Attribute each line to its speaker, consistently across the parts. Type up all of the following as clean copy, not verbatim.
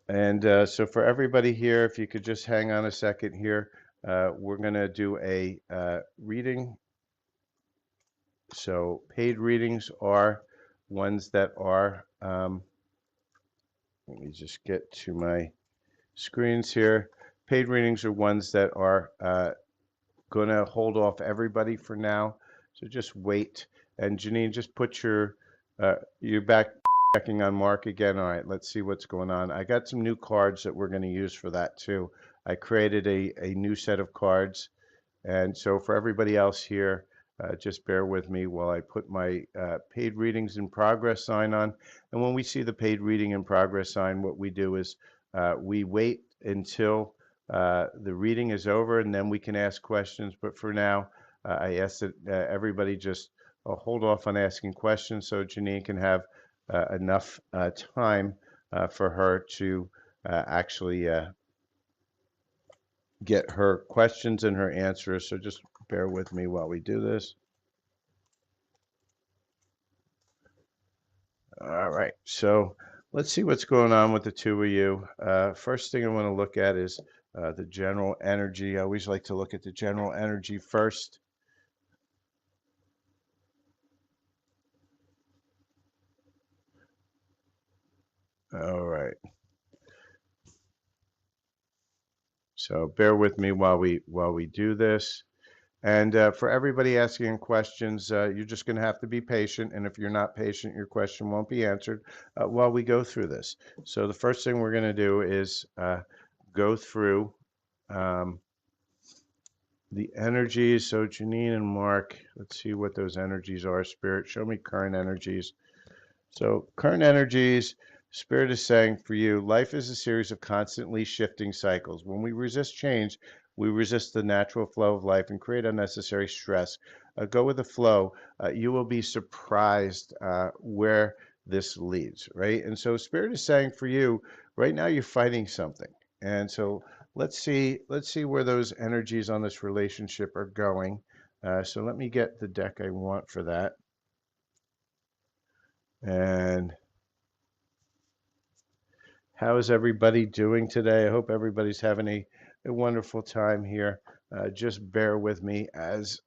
Speaker 1: And so for everybody here, if you could just hang on a second here, we're going to do a reading. So paid readings are ones that are, let me just get to my screens here. Paid readings are ones that are going to hold off everybody for now. So just wait. And Janine, just put you back checking on Mark again. All right, let's see what's going on. I got some new cards that we're going to use for that too. I created a new set of cards. And so for everybody else here, just bear with me while I put my paid readings in progress sign on. And when we see the paid reading in progress sign, what we do is we wait until the reading is over and then we can ask questions. But for now, I ask that everybody just hold off on asking questions so Janine can have enough time for her to actually get her questions and her answers. So just bear with me while we do this. All right. So let's see what's going on with the two of you. First thing I want to look at is the general energy. I always like to look at the general energy first. All right. So bear with me while we do this. And for everybody asking questions, you're just going to have to be patient. And if you're not patient, your question won't be answered while we go through this. So the first thing we're going to do is go through um, the energies. So Janine and Mark, let's see what those energies are. Spirit, show me current energies. So current energies, Spirit is saying for you, life is a series of constantly shifting cycles. When we resist change, we resist the natural flow of life and create unnecessary stress. Go with the flow. You will be surprised where this leads, right? And so Spirit is saying for you, right now you're fighting something. And so let's see where those energies on this relationship are going. So let me get the deck I want for that. And how is everybody doing today? I hope everybody's having a wonderful time here. Just bear with me as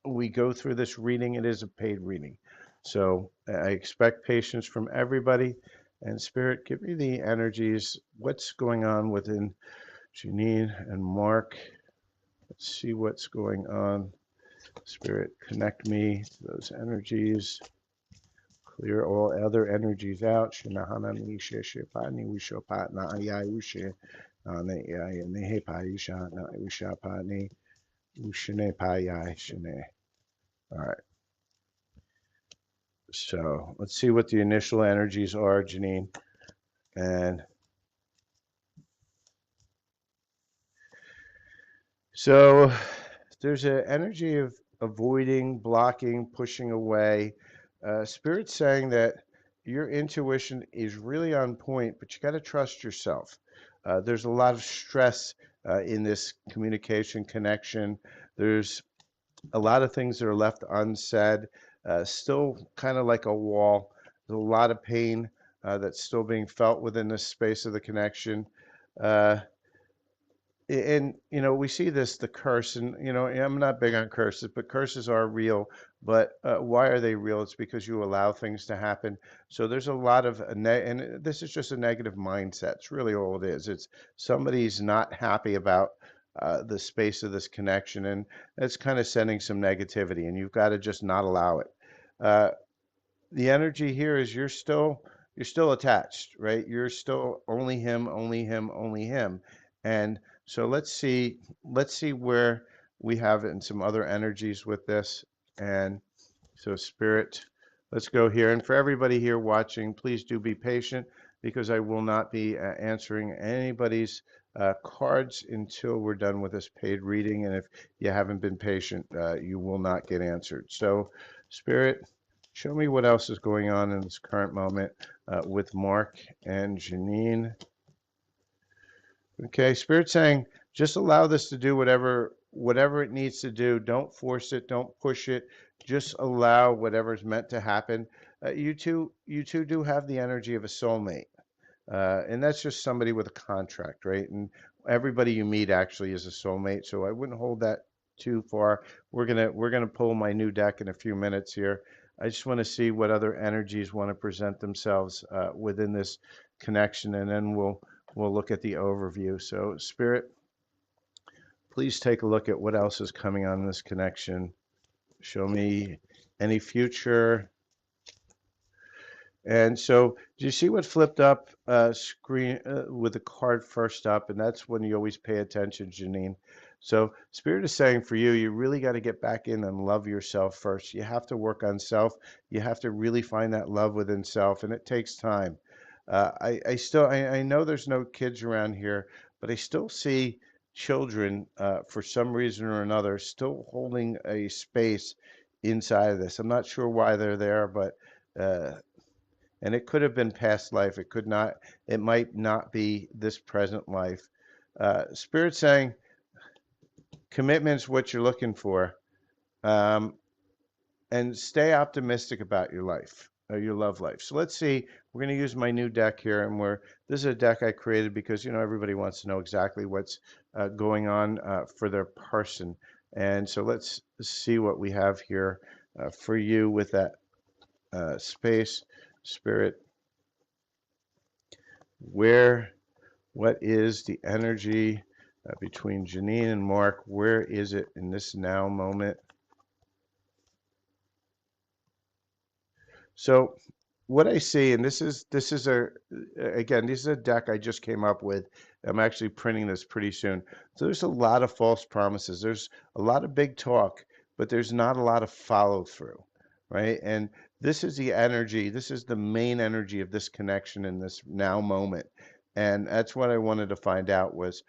Speaker 1: we go through this reading. It is a paid reading. So I expect patience from everybody. And Spirit, give me the energies. What's going on within Janine and Mark? Let's see what's going on. Spirit, connect me to those energies. Clear all other energies out. Shinahana nishe shepani wishopatna ayai ushe ne ayai nehe paisha na ushapani ushine payai shine. All right. So let's see what the initial energies are, Janine. And so there's an energy of avoiding, blocking, pushing away. Spirit's saying that your intuition is really on point, but you got to trust yourself. There's a lot of stress in this communication connection. There's a lot of things that are left unsaid, still kind of like a wall. There's a lot of pain that's still being felt within this space of the connection. Uh, and we see this the curse, and I'm not big on curses, but curses are real. But why are they real? It's because you allow things to happen. So there's a lot of and this is just a negative mindset. It's really all it is. It's somebody's not happy about the space of this connection, and it's kind of sending some negativity, and you've got to just not allow it. uh, the energy here is you're still attached, right? You're still only him, only him, only him. And so let's see where we have it in some other energies with this. And so Spirit, let's go here. And for everybody here watching, please do be patient because I will not be answering anybody's cards until we're done with this paid reading. And if you haven't been patient, you will not get answered. So Spirit, show me what else is going on in this current moment with Mark and Janine. Okay, Spirit saying, just allow this to do whatever it needs to do. Don't force it. Don't push it. Just allow whatever's meant to happen. You two do have the energy of a soulmate. And that's just somebody with a contract, right? And everybody you meet actually is a soulmate, so I wouldn't hold that too far. We're gonna pull my new deck in a few minutes here. I just want to see what other energies want to present themselves within this connection, and then we'll look at the overview. So, Spirit, please take a look at what else is coming on this connection. Show me any future. And so, do you see what flipped up screen with the card first up? And that's when you always pay attention, Janine. So, Spirit is saying for you, you really got to get back in and love yourself first. You have to work on self. You have to really find that love within self, and it takes time. I know there's no kids around here, but I still see children, for some reason or another, still holding a space inside of this. I'm not sure why they're there, but. And it could have been past life. It could not, it might not be this present life. Spirit saying commitment's what you're looking for. Um, and stay optimistic about your life, your love life. So let's see, we're going to use my new deck here. And this is a deck I created because, everybody wants to know exactly what's going on for their person. And so let's see what we have here for you with that space, Spirit. Where What is the energy between Janine and Mark? Where is it in this now moment? So what I see, and this is a deck I just came up with. I'm actually printing this pretty soon. So there's a lot of false promises. There's a lot of big talk, but there's not a lot of follow through, right? And this is the energy. This is the main energy of this connection in this now moment. And that's what I wanted to find out was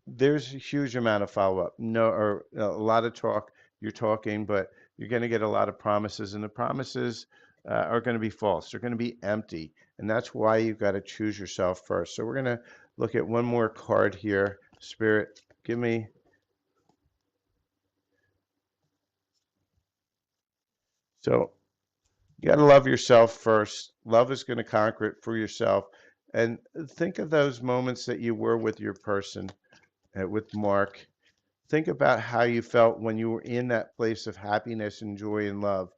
Speaker 1: there's a huge amount of follow-up. No, or a lot of talk. You're talking, but you're going to get a lot of promises, and the promises are going to be false. They're going to be empty, and that's why you've got to choose yourself first. So we're going to look at one more card here. Spirit, give me. So you got to love yourself first. Love is going to conquer it for yourself. And think of those moments that you were with your person, with Mark. Think about how you felt when you were in that place of happiness and joy and love.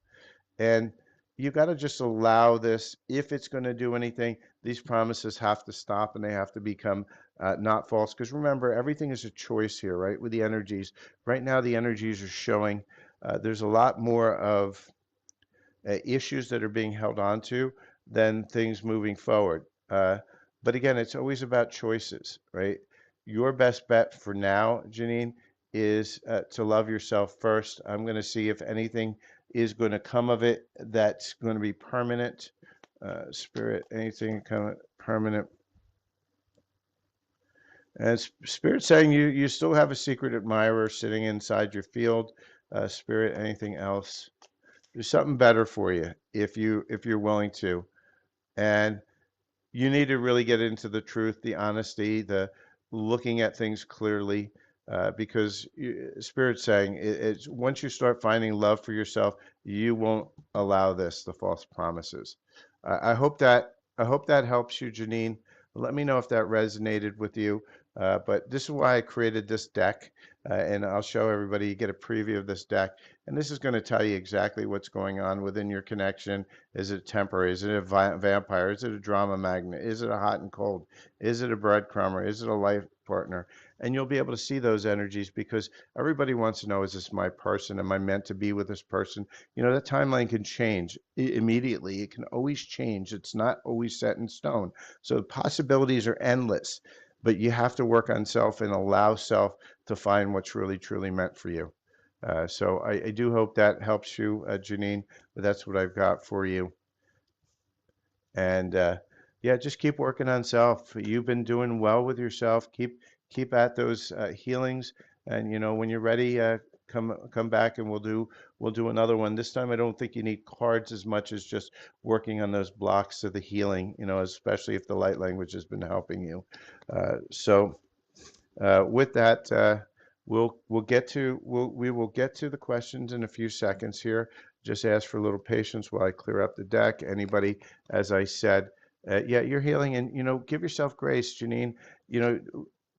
Speaker 1: And you got to just allow this. If it's going to do anything, these promises have to stop and they have to become not false. Because remember, everything is a choice here, right? With the energies. Right now, the energies are showing there's a lot more of issues that are being held on to than things moving forward. But again, it's always about choices, right? Your best bet for now, Janine, is to love yourself first. I'm going to see if anything is going to come of it that's going to be permanent. Spirit, anything permanent. And Spirit saying you still have a secret admirer sitting inside your field. Spirit, anything else? There's something better for you if you're willing to. And you need to really get into the truth, the honesty, the looking at things clearly, because Spirit's saying it's once you start finding love for yourself, you won't allow the false promises. I hope that helps you, Janine. Let me know if that resonated with you. But this is why I created this deck, and I'll show everybody. You get a preview of this deck, and this is going to tell you exactly what's going on within your connection. Is it temporary? Is it a vampire? Is it a drama magnet? Is it a hot and cold? Is it a breadcrumber? Is it a life partner? And you'll be able to see those energies because everybody wants to know, is this my person? Am I meant to be with this person? That timeline can change immediately. It can always change. It's not always set in stone. So the possibilities are endless, but you have to work on self and allow self to find what's really, truly meant for you. So I do hope that helps you, Janine. But that's what I've got for you. And yeah, just keep working on self. You've been doing well with yourself. Keep at those healings. And when you're ready, come back and we'll do another one. This time, I don't think you need cards as much as just working on those blocks of the healing. Especially if the light language has been helping you. So with that, we will get to the questions in a few seconds here. Just ask for a little patience while I clear up the deck. Anybody, as I said, Yeah, you're healing, and give yourself grace, Janine. You know,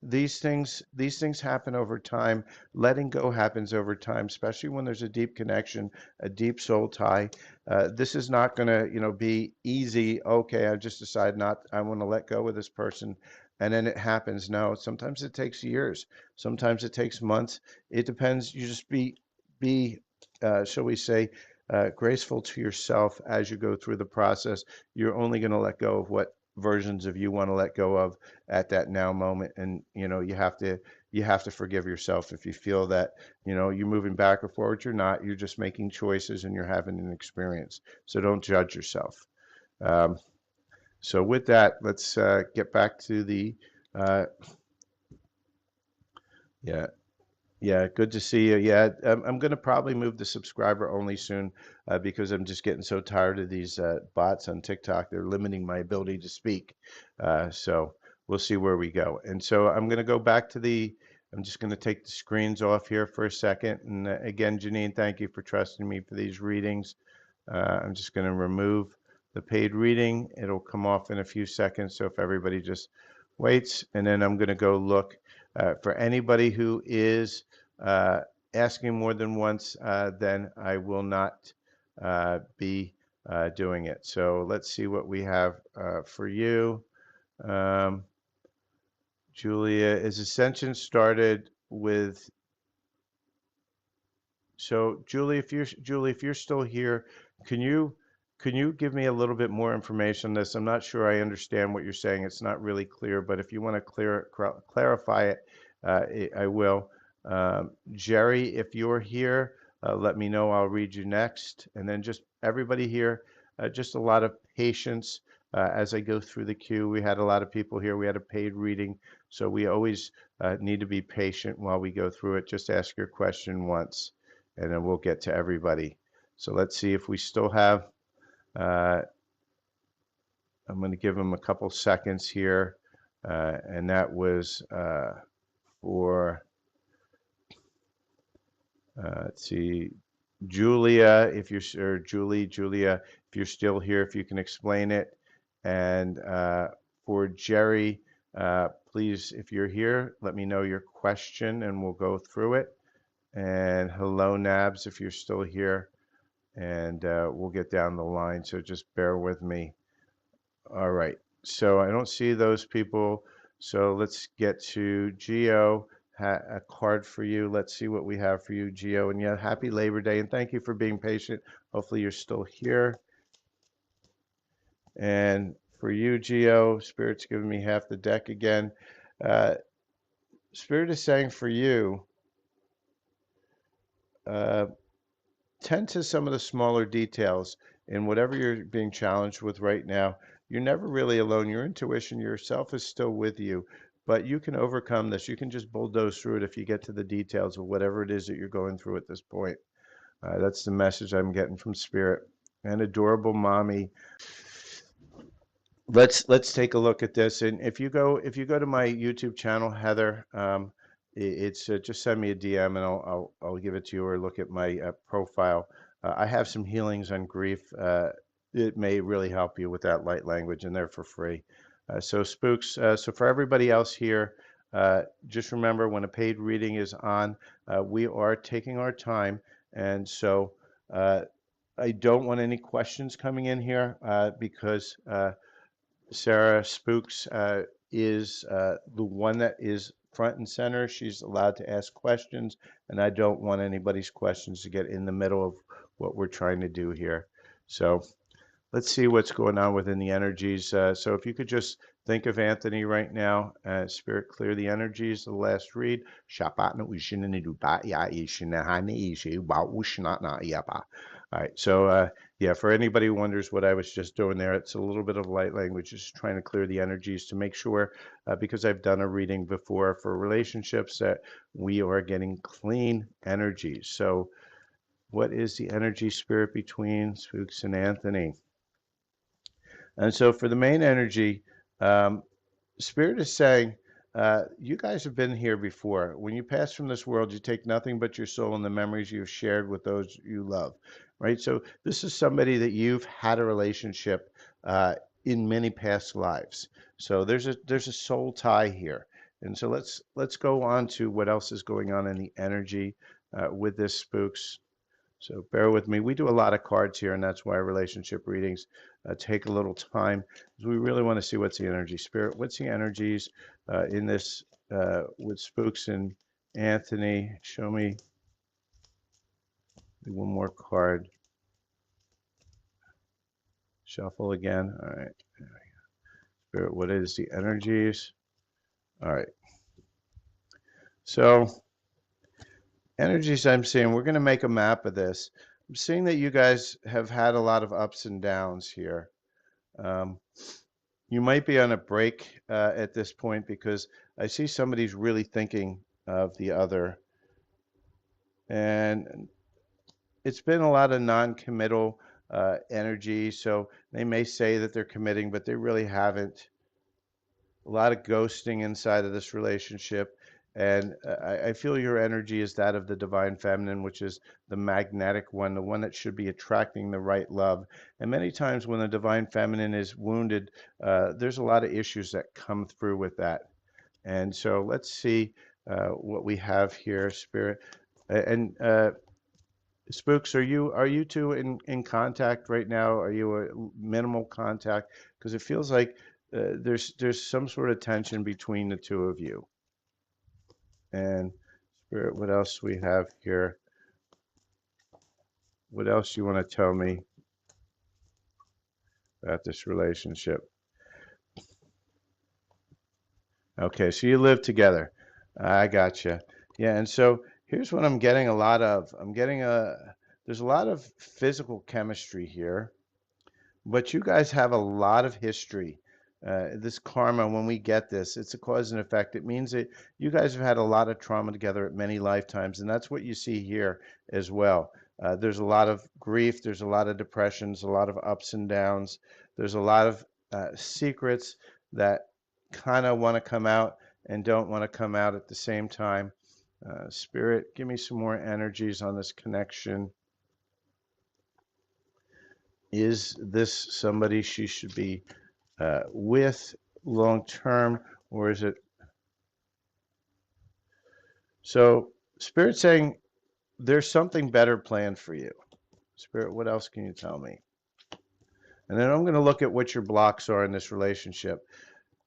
Speaker 1: these things happen over time. Letting go happens over time, especially when there's a deep connection, a deep soul tie. This is not going to, be easy. Okay, I just decide not. I want to let go of this person, and then it happens. No, sometimes it takes years. Sometimes it takes months. It depends. You just be, shall we say, graceful to yourself as you go through the process. You're only going to let go of what versions of you want to let go of at that now moment, and you have to forgive yourself if you feel that you're moving back or forward. You're not. You're just making choices and you're having an experience. So don't judge yourself. um, so with that, let's get back to the uh, yeah. Yeah, good to see you. Yeah, I'm going to probably move to subscriber only soon, because I'm just getting so tired of these bots on TikTok. They're limiting my ability to speak. So we'll see where we go. And so I'm going to go back to I'm just going to take the screens off here for a second. And again, Janine, thank you for trusting me for these readings. I'm just going to remove the paid reading. It'll come off in a few seconds. So if everybody just waits, and then I'm going to go look for anybody who is uh, asking more than once, then I will not be doing it. So let's see what we have for you. Um, Julia, is Ascension started with So Julie, if you're still here, can you can you give me a little bit more information on this? I'm not sure I understand what you're saying. It's not really clear, but if you want to clarify it, I will. Jerry, if you're here, let me know. I'll read you next. And then just everybody here, just a lot of patience as I go through the queue. We had a lot of people here. We had a paid reading, so we always need to be patient while we go through it. Just ask your question once and then we'll get to everybody. So let's see if we still have, uh, I'm going to give them a couple seconds here. And that was for, let's see, Julia, if you're, or Julia, if you're still here, if you can explain it. And for Jerry, please, if you're here, let me know your question and we'll go through it. And hello, Nabs, if you're still here. And we'll get down the line. So just bear with me. All right. So I don't see those people. So let's get to Geo. A card for you. Let's see what we have for you, Geo. And yeah, happy Labor Day. And thank you for being patient. Hopefully you're still here. And for you, Geo, Spirit's giving me half the deck again. Uh, Spirit is saying for you, uh, tend to some of the smaller details in whatever you're being challenged with right now. You're never really alone. Your intuition, yourself is still with you, but you can overcome this. You can just bulldoze through it if you get to the details of whatever it is that you're going through at this point. That's the message I'm getting from Spirit. And adorable mommy, let's take a look at this. And if you go to my YouTube channel, Heather, it's just send me a DM and I'll give it to you, or look at my profile. I have some healings on grief. It may really help you with that light language, and they're for free. So spooks. So for everybody else here, just remember when a paid reading is on, we are taking our time, and so I don't want any questions coming in here because. Sarah Spooks is the one that is front and center. She's allowed to ask questions, and I don't want anybody's questions to get in the middle of what we're trying to do here. So let's see what's going on within the energies. So if you could just think of Anthony right now, Spirit, clear the energies. The last read. All right, so yeah, for anybody who wonders what I was just doing there, it's a little bit of light language, just trying to clear the energies to make sure, because I've done a reading before for relationships, that we are getting clean energies. So what is the energy, Spirit, between Spooks and Anthony? And so for the main energy, um, Spirit is saying, you guys have been here before. When you pass from this world, you take nothing but your soul and the memories you've shared with those you love, right? So this is somebody that you've had a relationship in many past lives. So there's a soul tie here. And so let's go on to what else is going on in the energy with this spooks. So bear with me. We do a lot of cards here, and that's why relationship readings take a little time, because we really want to see what's the energy. Spirit, what's the energies in this with spooks and Anthony? Show me one more card. Shuffle again. All right. Spirit, what is the energies? All right. So energies I'm seeing, we're going to make a map of this. I'm seeing that you guys have had a lot of ups and downs here. Um, you might be on a break at this point because I see somebody's really thinking of the other. And it's been a lot of non-committal energy. So they may say that they're committing, but they really haven't. A lot of ghosting inside of this relationship. And I feel your energy is that of the divine feminine, which is the magnetic one, the one that should be attracting the right love. And many times when the divine feminine is wounded, there's a lot of issues that come through with that. And so let's see what we have here, Spirit. And Spooks, are you two in contact right now? Are you a minimal contact? Because it feels like there's some sort of tension between the two of you. And Spirit, what else we have here? What else you want to tell me about this relationship? Okay, so you live together. I gotcha. Yeah, and so here's what I'm getting a lot of. There's a lot of physical chemistry here. But you guys have a lot of history. This karma, when we get this, it's a cause and effect. It means that you guys have had a lot of trauma together at many lifetimes, and that's what you see here as well. There's a lot of grief, there's a lot of depressions, a lot of ups and downs. There's a lot of secrets that kind of want to come out and don't want to come out at the same time. Spirit, give me some more energies on this connection. Is this somebody she should be with long term, or is it? So, Spirit saying there's something better planned for you. Spirit, what else can you tell me? And then I'm going to look at what your blocks are in this relationship.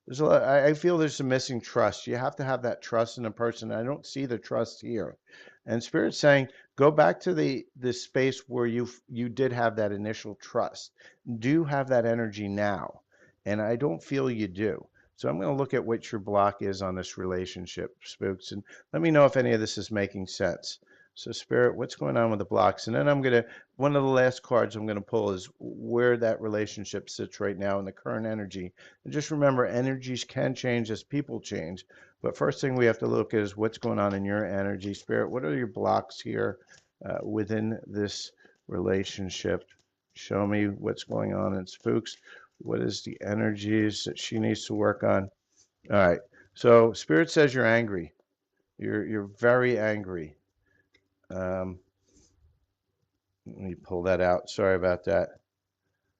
Speaker 1: There's a lot, I feel there's some missing trust. You have to have that trust in a person. I don't see the trust here. And Spirit's saying, go back to the space where you did have that initial trust. Do have that energy now. And I don't feel you do. So I'm going to look at what your block is on this relationship, Spooks, and let me know if any of this is making sense. So Spirit, what's going on with the blocks? And then one of the last cards I'm going to pull is where that relationship sits right now in the current energy. And just remember, energies can change as people change. But first thing we have to look at is what's going on in your energy, Spirit. What are your blocks here within this relationship? Show me what's going on in Spooks. What is the energies that she needs to work on? All right. So Spirit says you're angry. You're very angry. Let me pull that out. Sorry about that.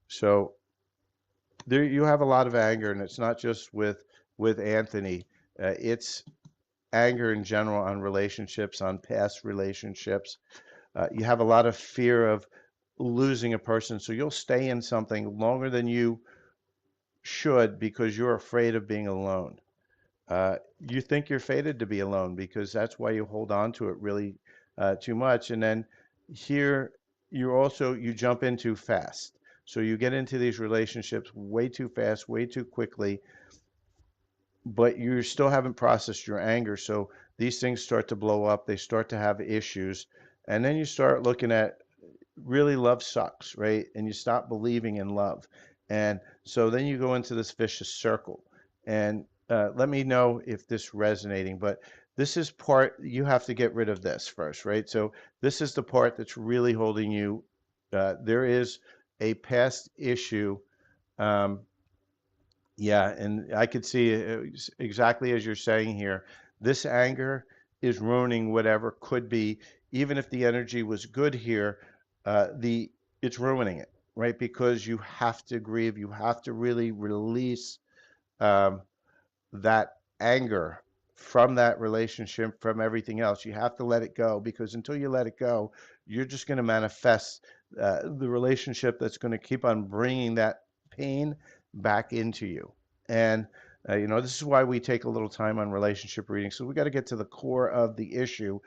Speaker 1: So there you have a lot of anger, and it's not just with Anthony. It's anger in general on relationships, on past relationships. You have a lot of fear of losing a person, so you'll stay in something longer than you should because you're afraid of being alone. You think you're fated to be alone because that's why you hold on to it really too much. And then here you jump in too fast. So you get into these relationships way too fast, way too quickly, but you still haven't processed your anger. So these things start to blow up. They start to have issues. And then you start looking at really love sucks, right? And you stop believing in love. And so then you go into this vicious circle. And let me know if this resonating, but this is part you have to get rid of this first, right? So this is the part that's really holding you. There is a past issue. Um, yeah, and I could see exactly as you're saying here. This anger is ruining whatever could be, even if the energy was good here, the it's ruining it. right? Because you have to grieve, you have to really release um, that anger from that relationship, from everything else. You have to let it go, because until you let it go, you're just going to manifest the relationship that's going to keep on bringing that pain back into you. And this is why we take a little time on relationship reading. So we got to get to the core of the issue,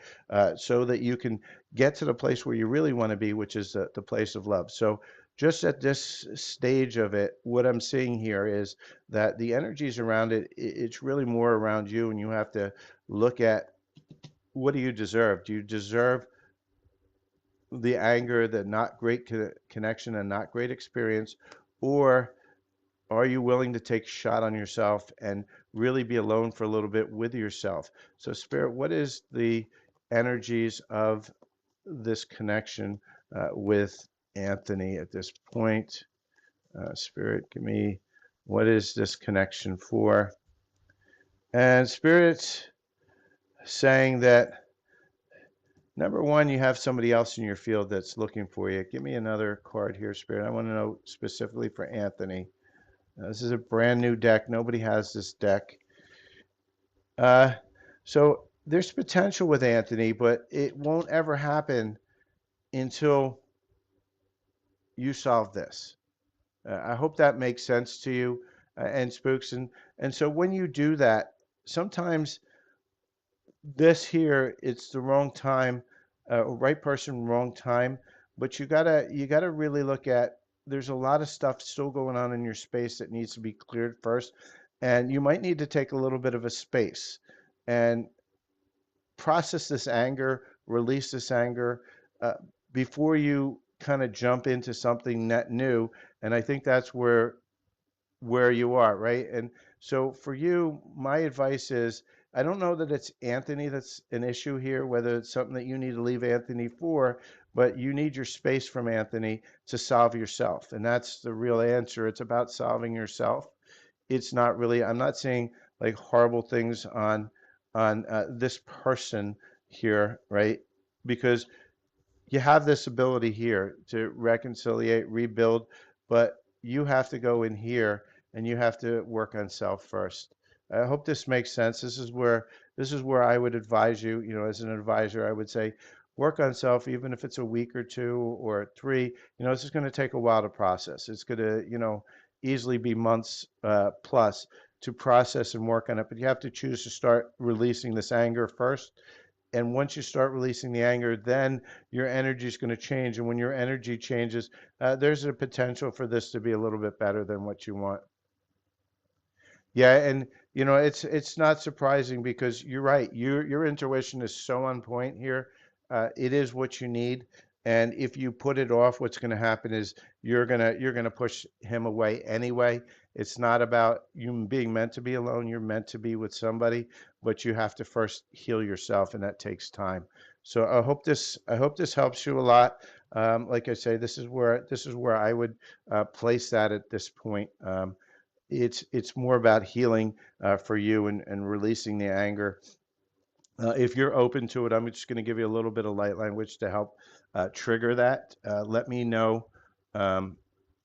Speaker 1: so that you can get to the place where you really want to be, which is the place of love. So just at this stage of it, what I'm seeing here is that the energies around it, it's really more around you, and you have to look at, what do you deserve? Do you deserve the anger, the not great connection and not great experience, or are you willing to take a shot on yourself and really be alone for a little bit with yourself? So, Spirit, what is the energies of this connection with Anthony at this point? Spirit, give me, what is this connection for? And Spirit's saying that, number one, you have somebody else in your field that's looking for you. Give me another card here, Spirit. I want to know specifically for Anthony. This is a brand new deck. Nobody has this deck. Uh, so there's potential with Anthony, but it won't ever happen until you solve this. I hope that makes sense to you, and Spooks. And so when you do that, sometimes this here, it's the wrong time, right person, wrong time. But you gotta really look at. There's a lot of stuff still going on in your space that needs to be cleared first, and you might need to take a little bit of a space and process this anger, release this anger, uh, before you kind of jump into something net new. And I think that's where you are, right? And so for you, my advice is, I don't know that it's Anthony that's an issue here, whether it's something that you need to leave Anthony for, but you need your space from Anthony to solve yourself. And that's the real answer. It's about solving yourself. It's not really, I'm not saying like horrible things on this person here, right? Because you have this ability here to reconciliate, rebuild, but you have to go in here and you have to work on self first. I hope this makes sense. This is where I would advise you, as an advisor, I would say work on self, even if it's a week or two or three. This is going to take a while to process. It's going to, easily be months plus to process and work on it, but you have to choose to start releasing this anger first. And once you start releasing the anger, then your energy is going to change. And when your energy changes, there's a potential for this to be a little bit better than what you want. Yeah, and it's not surprising, because you're right. Your intuition is so on point here. It is what you need, and if you put it off, what's going to happen is you're gonna push him away anyway. It's not about you being meant to be alone. You're meant to be with somebody, but you have to first heal yourself, and that takes time. So I hope this helps you a lot. Like I say, this is where I would place that at this point. It's more about healing for you, and releasing the anger. If you're open to it, I'm just going to give you a little bit of light language to help trigger that. Let me know. Um,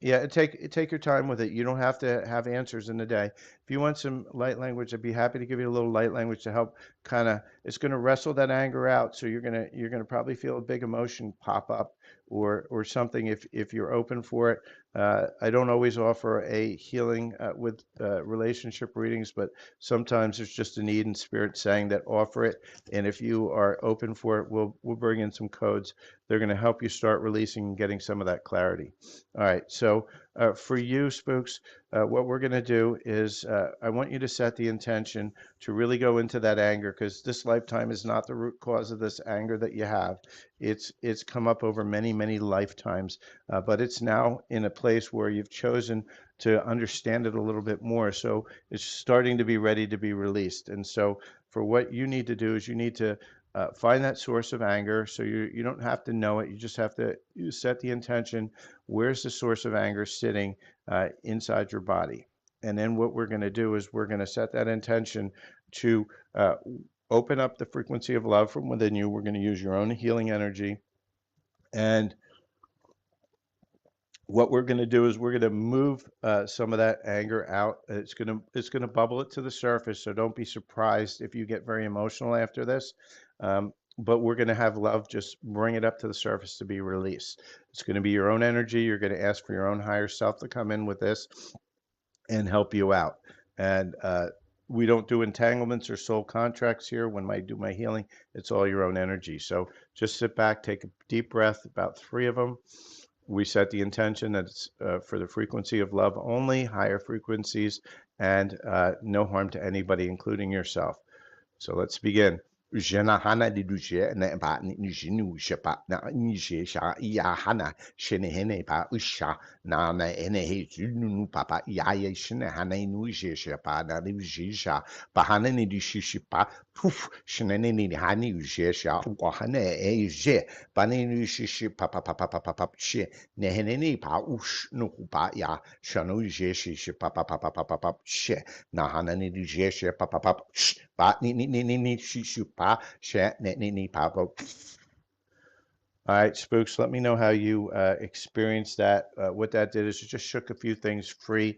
Speaker 1: yeah, take your time with it. You don't have to have answers in a day. If you want some light language, I'd be happy to give you a little light language to help kind of. It's going to wrestle that anger out. So you're gonna probably feel a big emotion pop up, or something, if you're open for it. I don't always offer a healing with relationship readings, but sometimes there's just a need in spirit saying that offer it. And if you are open for it, we'll bring in some codes. They're going to help you start releasing and getting some of that clarity. All right. So for you, Spooks, what we're going to do is I want you to set the intention to really go into that anger, because this lifetime is not the root cause of this anger that you have. It's come up over many, many lifetimes, but it's now in a place where you've chosen to understand it a little bit more. So it's starting to be ready to be released. And so for what you need to do is you need to find that source of anger. So you don't have to know it. You just have to set the intention. Where's the source of anger sitting inside your body? And then what we're going to do is we're going to set that intention to open up the frequency of love from within you. We're going to use your own healing energy, and what we're going to do is we're going to move some of that anger out. It's going to bubble it to the surface. So don't be surprised if you get very emotional after this. But we're going to have love just bring it up to the surface to be released. It's going to be your own energy. You're going to ask for your own higher self to come in with this and help you out. And we don't do entanglements or soul contracts here. When I do my healing, it's all your own energy. So just sit back, take a deep breath, about 3 of them. We set the intention that it's for the frequency of love only, higher frequencies, and no harm to anybody, including yourself. So let's begin. Jena hana di duje na ba ni jinu shepa na ni je sha ya hana shene hene ba usha na na ene he junu papa ya ye shene hana nu je shepa na ni je sha ba hana ni di shishipa puf shene ni hani je sha wa hana e je ba ni nu shishi papa papa papa papa she ne hene ni pa ush no pa ya shano je shi papa papa papa papa she na hana ni di je she papa papa ba ni shishu pa she ni pa. All right, spooks, let me know how you experienced that. What that did is it just shook a few things free.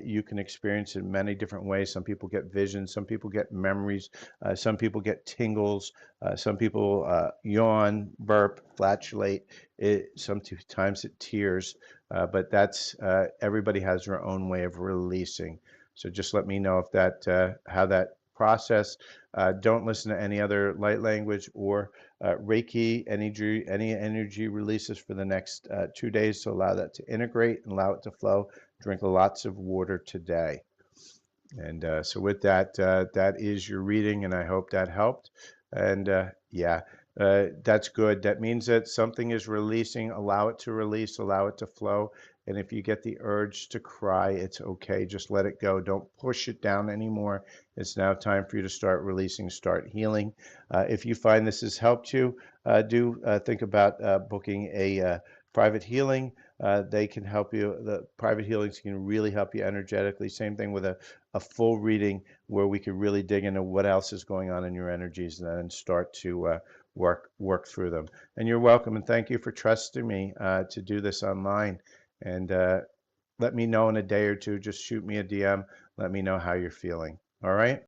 Speaker 1: You can experience it in many different ways. Some people get visions, some people get memories, some people get tingles, some people yawn, burp, flatulate. Sometimes it tears, but that's everybody has their own way of releasing. So just let me know if that how that process. Don't listen to any other light language or Reiki any energy releases for the next 2 days to allow that to integrate and allow it to flow. Drink lots of water today. And so with that, that is your reading, and I hope that helped. And yeah, that's good. That means that something is releasing. Allow it to release, allow it to flow. And if you get the urge to cry, it's okay. Just let it go. Don't push it down anymore. It's now time for you to start releasing, start healing. If you find this has helped you, do think about booking a private healing. They can help you. The private healings can really help you energetically. Same thing with a full reading where we could really dig into what else is going on in your energies and then start to work through them. And you're welcome, and thank you for trusting me to do this online. And let me know in a day or two. Just shoot me a DM. Let me know how you're feeling. All right.